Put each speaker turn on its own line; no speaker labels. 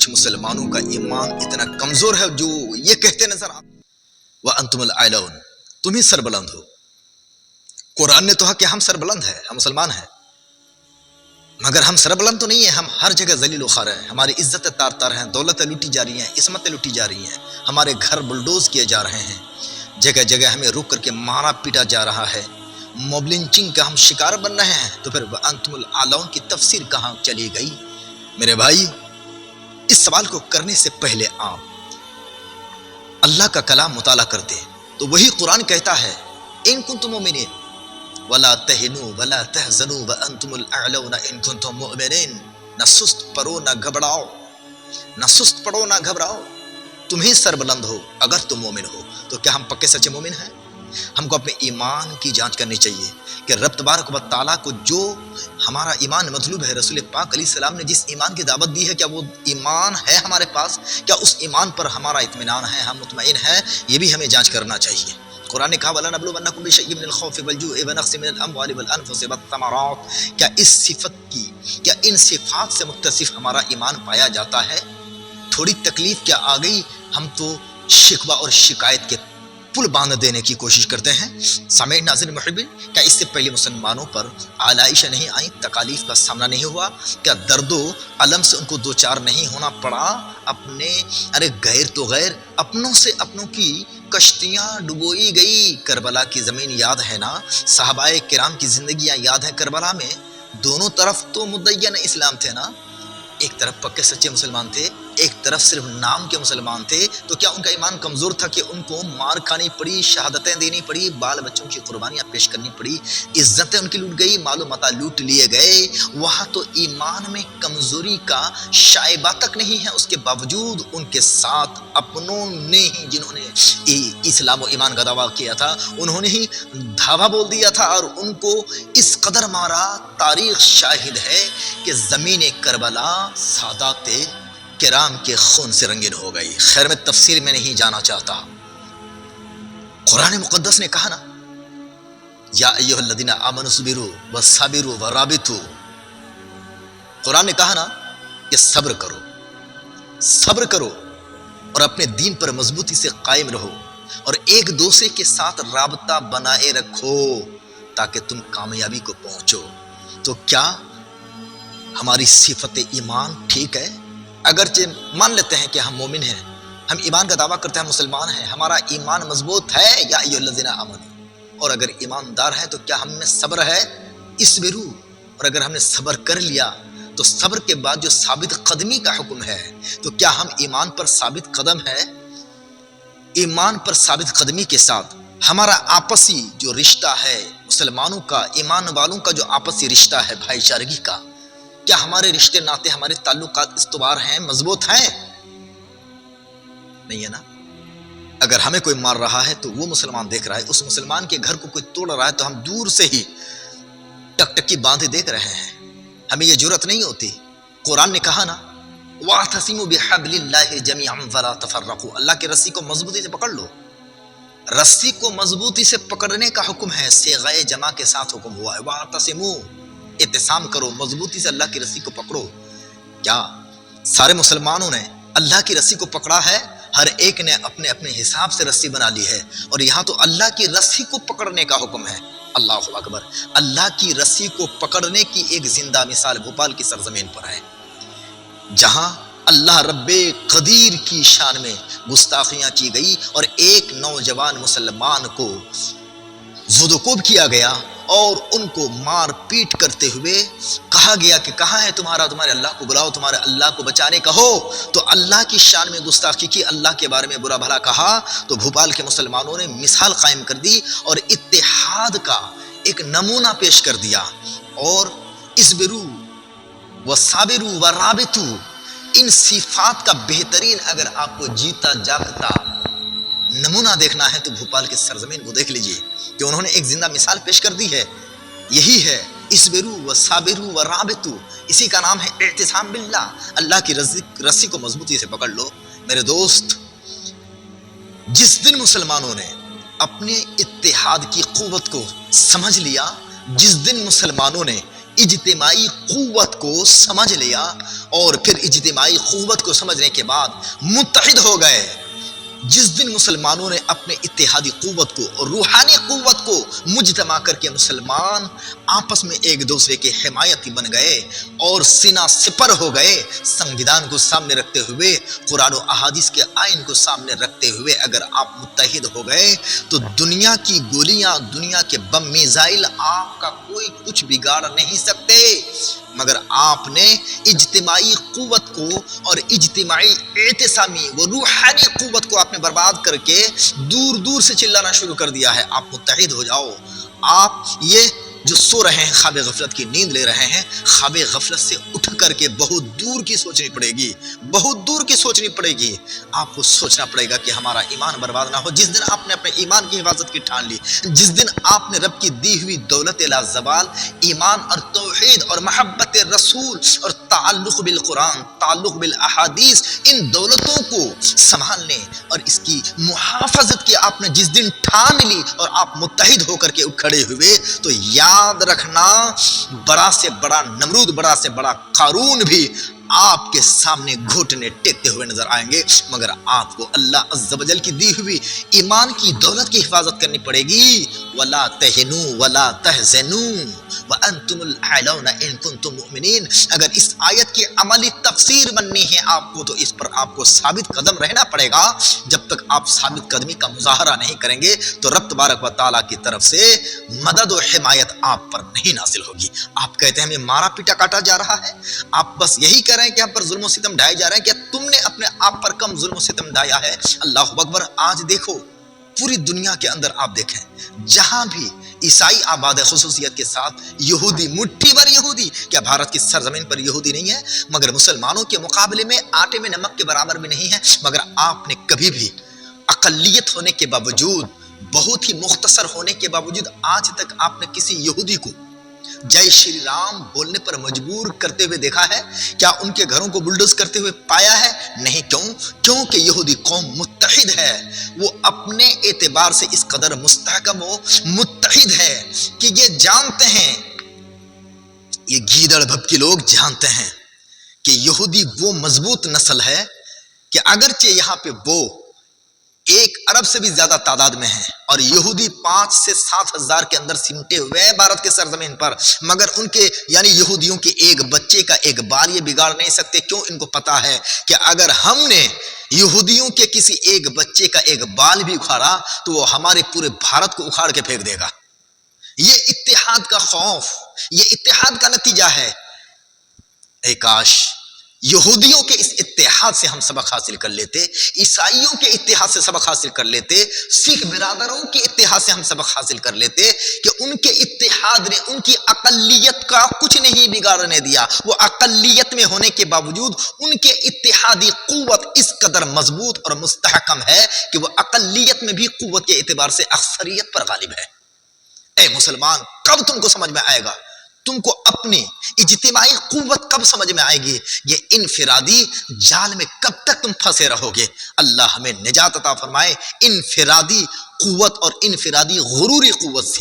کچھ مسلمانوں کا ایمان اتنا کمزور ہے جو یہ کہتے نظر آتے وَأَنْتُمُ الْأَعْلَوْنَ، تم ہی سربلند ہو۔ قرآن نے تو کہا کہ ہم سربلند ہیں، ہم مسلمان ہیں، مگر ہم سربلند تو نہیں ہیں، ہم ہر جگہ ذلیل و خوار ہیں، ہماری عزتیں تار تار ہیں، دولتیں لوٹی جا رہی ہیں، عصمتیں لوٹی جا رہی ہیں، ہمارے گھر بلڈوز کیے جا رہے ہیں، جگہ جگہ ہمیں روک کر کے مارا پیٹا جا رہا ہے، موب لنچنگ کا ہم شکار بن رہے ہیں، تو پھر وَأَنْتُمُ الْأَعْلَوْنَ کی تفسیر کہاں چلی گئی؟ میرے بھائی، اس سوال کو کرنے سے پہلے آپ اللہ کا کلام مطالعہ کرتے تو وہی قرآن کہتا ہے ان کنتم مؤمنین ولا تہنوا ولا تحزنوا وانتم الاعلون ان کنتم مؤمنین، نہ سست پڑو نہ گھبراؤ، نہ سست پڑو نہ گھبراؤ، تم ہی سربلند ہو اگر تم مومن ہو۔ تو کیا ہم پکے سچے مومن ہیں؟ ہم کو اپنے ایمان کی جانچ کرنی چاہیے کہ رب تبارک و تعالیٰ کو جو ہمارا ایمان مطلوب ہے، رسول پاک علیہ السلام نے جس ایمان کی دعوت دی ہے، کیا وہ ایمان ہے ہمارے پاس؟ کیا اس ایمان پر ہمارا اطمینان ہے، ہم مطمئن ہیں؟ یہ بھی ہمیں جانچ کرنا چاہیے۔ قرآن نے کہا وَلَنَبْلُوَنَّكُمْ بِشَيْءٍ مِّنَ الْخَوْفِ وَالْجُوعِ وَنَقْصٍ مِّنَ الْأَمْوَالِ وَالْأَنفُسِ وَالثَّمَرَاتِ، کیا اس صفت کی، کیا ان صفات سے متصف ہمارا ایمان پایا جاتا ہے؟ تھوڑی تکلیف کیا آ گئی ہم تو شکوہ اور شکایت کے پل باندھ دینے کی کوشش کرتے ہیں۔ سامعین ناظرین محبین، کیا اس سے پہلے مسلمانوں پر آلائشیں نہیں آئیں، تکالیف کا سامنا نہیں ہوا؟ کیا درد و الم سے ان کو دوچار نہیں ہونا پڑا؟ اپنے غیر تو غیر، اپنوں سے اپنوں کی کشتیاں ڈبوئی گئی۔ کربلا کی زمین یاد ہے نا، صحابہ کرام کی زندگیاں یاد ہیں کربلا میں، دونوں طرف تو مدین اسلام تھے نا، ایک طرف پکے سچے مسلمان تھے، ایک طرف صرف نام کے مسلمان تھے، تو کیا ان کا ایمان کمزور تھا کہ ان کو مار کھانی پڑی، شہادتیں دینی پڑی، بال بچوں کی قربانیاں پیش کرنی پڑی، عزتیں ان کی لوٹ گئی، مال و متاع لوٹ لیے گئے؟ وہاں تو ایمان میں کمزوری کا شائبہ تک نہیں ہے، اس کے باوجود ان کے ساتھ اپنوں نے ہی، جنہوں نے اسلام و ایمان کا دعویٰ کیا تھا، انہوں نے ہی دھاوا بول دیا تھا اور ان کو اس قدر مارا۔ تاریخ شاہد ہے کہ زمین کربلا سادات کرام کے خون سے رنگین ہو گئی۔ خیر، میں تفصیل میں نہیں جانا چاہتا۔ قرآن مقدس نے کہا نا یا ایھا الذین آمنوا اصبروا وصابروا ورابطوا، قرآن نے کہا نا کہ صبر کرو، صبر کرو اور اپنے دین پر مضبوطی سے قائم رہو اور ایک دوسرے کے ساتھ رابطہ بنائے رکھو تاکہ تم کامیابی کو پہنچو۔ تو کیا ہماری صفت ایمان ٹھیک ہے؟ اگرچہ مان لیتے ہیں کہ ہم مومن ہیں، ہم ایمان کا دعویٰ کرتے ہیں، مسلمان ہیں، ہمارا ایمان مضبوط ہے، یا ایھا الذین آمنوا، اور اگر ایماندار ہے تو کیا ہم میں صبر ہے؟ اسبرو، اور اگر ہم نے صبر کر لیا تو صبر کے بعد جو ثابت قدمی کا حکم ہے، تو کیا ہم ایمان پر ثابت قدم ہے؟ ایمان پر ثابت قدمی کے ساتھ ہمارا آپسی جو رشتہ ہے، مسلمانوں کا، ایمان والوں کا جو آپسی رشتہ ہے بھائی چارگی کا، کیا ہمارے رشتے ناتے، ہمارے تعلقات استوار ہیں، مضبوط ہیں؟ نہیں ہے نا۔ اگر ہمیں کوئی مار رہا ہے تو وہ مسلمان دیکھ رہا ہے، اس مسلمان کے گھر کو کوئی توڑ رہا ہے تو ہم دور سے ہی ٹکٹکی باندھے دیکھ رہے ہیں، ہمیں یہ جرأت نہیں ہوتی۔ قرآن نے کہا نا وَاعْتَصِمُوا بِحَبْلِ اللَّهِ جَمِيعًا وَلَا تَفَرَّقُوا، اللہ کی رسی کو مضبوطی سے پکڑ لو۔ رسی کو مضبوطی سے پکڑنے کا حکم ہے، صیغہ جمع کے ساتھ حکم ہوا ہے، وَاعْتَصِمُوا، اعتصام کرو، مضبوطی سے اللہ کی رسی کو پکڑو۔ کیا سارے مسلمانوں نے اللہ کی رسی کو پکڑا ہے؟ ہر ایک نے اپنے اپنے حساب سے رسی بنا لی ہے، اور یہاں تو اللہ کی رسی کو پکڑنے کا حکم ہے۔ اللہ اکبر، اللہ کی رسی کو پکڑنے کی ایک زندہ مثال بھوپال کی سرزمین پر ہے، جہاں اللہ رب قدیر کی شان میں گستاخیاں کی گئی اور ایک نوجوان مسلمان کو زدوکوب کیا گیا اور ان کو مار پیٹ کرتے ہوئے کہا گیا کہ کہاں ہے تمہارے اللہ کو بلاؤ، تمہارے اللہ کو بچانے کہو۔ تو اللہ کی شان میں گستاخی کی، اللہ کے بارے میں برا بھلا کہا، تو بھوپال کے مسلمانوں نے مثال قائم کر دی اور اتحاد کا ایک نمونہ پیش کر دیا، اور اسبرو وصابروا ورابطوا، ان صفات کا بہترین اگر آپ کو جیتا جاگتا نمونہ دیکھنا ہے تو بھوپال کے سرزمین کو دیکھ لیجئے کہ انہوں نے ایک زندہ مثال پیش کر دی ہے، یہی ہے اسبرو وصابروا ورابطوا، اسی کا نام ہے اعتصام باللہ۔ اللہ کی رسی کو مضبوطی سے پکڑ لو میرے دوست۔ جس دن مسلمانوں نے اپنے اتحاد کی قوت کو سمجھ لیا، جس دن مسلمانوں نے اجتماعی قوت کو سمجھ لیا اور پھر اجتماعی قوت کو سمجھنے کے بعد متحد ہو گئے۔ جس دن مسلمانوں نے اپنے اتحادی قوت کو اور روحانی قوت کو مجتمع کر کے مسلمان آپس میں ایک دوسرے کے حمایتی بن گئے اور سینہ سپر ہو گئے، سنویدھان کو سامنے رکھتے ہوئے، قرآن و احادیث کے آئین کو سامنے رکھتے ہوئے اگر آپ متحد ہو گئے تو دنیا کی گولیاں، دنیا کے بم میزائل آپ کا کوئی کچھ بگاڑ نہیں سکتے، مگر آپ نے اجتماعی قوت کو اور اجتماعی اعتصامی و روحانی قوت کو آپ نے برباد کر کے دور دور سے چلانا شروع کر دیا ہے۔ آپ متحد ہو جاؤ۔ آپ یہ جو سو رہے ہیں، خواب غفلت کی نیند لے رہے ہیں، خواب غفلت سے اٹھ کر کے بہت دور کی سوچنی پڑے گی، بہت دور کی سوچنی پڑے گی۔ آپ کو سوچنا پڑے گا کہ ہمارا ایمان برباد نہ ہو۔ جس دن آپ نے اپنے ایمان کی حفاظت کی ٹھان لی، جس دن آپ نے رب کی دی ہوئی دولت لا زوال، ایمان اور توحید اور محبت رسول اور تعلق بالقرآن، تعلق بالاحادیث، ان دولتوں کو سنبھالنے اور اس کی محافظت کی آپ نے جس دن ٹھان لی اور آپ متحد ہو کر کے کھڑے ہوئے، تو یاد رکھنا بڑا سے بڑا نمرود، بڑا سے بڑا قارون بھی آپ کے سامنے گھٹنے ٹیکتے ہوئے نظر آئیں گے، مگر آپ کو اللہ عز و جل کی دی ہوئی ایمان کی دولت کی حفاظت کرنی پڑے گی۔ وَلَا تَهِنُوا وَلَا تَحْزَنُوا وَأَنْتُمُ الْأَعْلَوْنَ إِن كُنتُم مُؤْمِنِينَ۔ اگر اس آیت کی عملی تفسیر بننی ہے آپ کو تو اس پر آپ کو ثابت قدم رہنا پڑے گا۔ جب تک آپ ثابت قدمی کا مظاہرہ نہیں کریں گے تو رب تبارک و تعالیٰ کی طرف سے مدد و حمایت آپ پر نہیں نازل ہوگی۔ آپ کہتے ہیں ہمیں مارا پیٹا کاٹا جا رہا ہے، آپ بس یہی کہہ رہے ہیں کہ ہم پر ظلم و ستم ڈھائے جا رہے ہیں، کیا تم نے اپنے آپ پر کم ظلم و ستم ڈھایا ہے؟ اللہ اکبر۔ آج دیکھو پوری دنیا کے اندر آپ دیکھیں جہاں بھی عیسائی آباد ہے، خصوصیت کے ساتھ یہودی، مٹھی بھر یہودی، کیا بھارت کی سرزمین پر یہودی نہیں ہے؟ مگر مسلمانوں کے مقابلے میں آٹے میں نمک کے برابر بھی نہیں ہے۔ مگر آپ نے کبھی بھی اقلیت ہونے کے باوجود، بہت ہی مختصر ہونے کے باوجود، آج تک آپ نے کسی یہودی کو جے شری رام بولنے پر مجبور کرتے ہوئے دیکھا ہے؟ کیا ان کے گھروں کو بلڈوز کرتے ہوئے پایا ہے؟ نہیں۔ کیونکہ یہودی قوم متحد ہے، وہ اپنے اعتبار سے اس قدر مستحکم و متحد ہے کہ یہ جانتے ہیں، یہ گیدڑ بھبکی لوگ جانتے ہیں کہ یہودی وہ مضبوط نسل ہے کہ اگرچہ یہاں پہ وہ 1 ارب سے بھی زیادہ تعداد میں ہیں اور یہودی 5 سے 7 ہزار کے اندر سمٹے ہوئے ہیں بھارت کے سرزمین پر، مگر ان کے یعنی یہودیوں کے ایک بچے کا ایک بال یہ بگاڑ نہیں سکتے۔ کیوں؟ ان کو پتا ہے کہ اگر ہم نے یہودیوں کے کسی ایک بچے کا ایک بال بھی اکھاڑا تو وہ ہمارے پورے بھارت کو اکھاڑ کے پھینک دے گا۔ یہ اتحاد کا خوف، یہ اتحاد کا نتیجہ ہے۔ اے کاش یہودیوں کے اس اتحاد سے ہم سبق حاصل کر لیتے، عیسائیوں کے اتحاد سے سبق حاصل کر لیتے، سکھ برادروں کے اتحاد سے ہم سبق حاصل کر لیتے کہ ان کے اتحاد نے ان کی اقلیت کا کچھ نہیں بگاڑنے دیا۔ وہ اقلیت میں ہونے کے باوجود ان کے اتحادی قوت اس قدر مضبوط اور مستحکم ہے کہ وہ اقلیت میں بھی قوت کے اعتبار سے اکثریت پر غالب ہے۔ اے مسلمان، کب تم کو سمجھ میں آئے گا؟ تم کو اپنی اجتماعی قوت کب سمجھ میں آئے گی؟ یہ انفرادی جال میں کب تک تم پھنسے رہو گے؟ اللہ ہمیں نجات عطا فرمائے انفرادی قوت اور انفرادی غروری قوت سے۔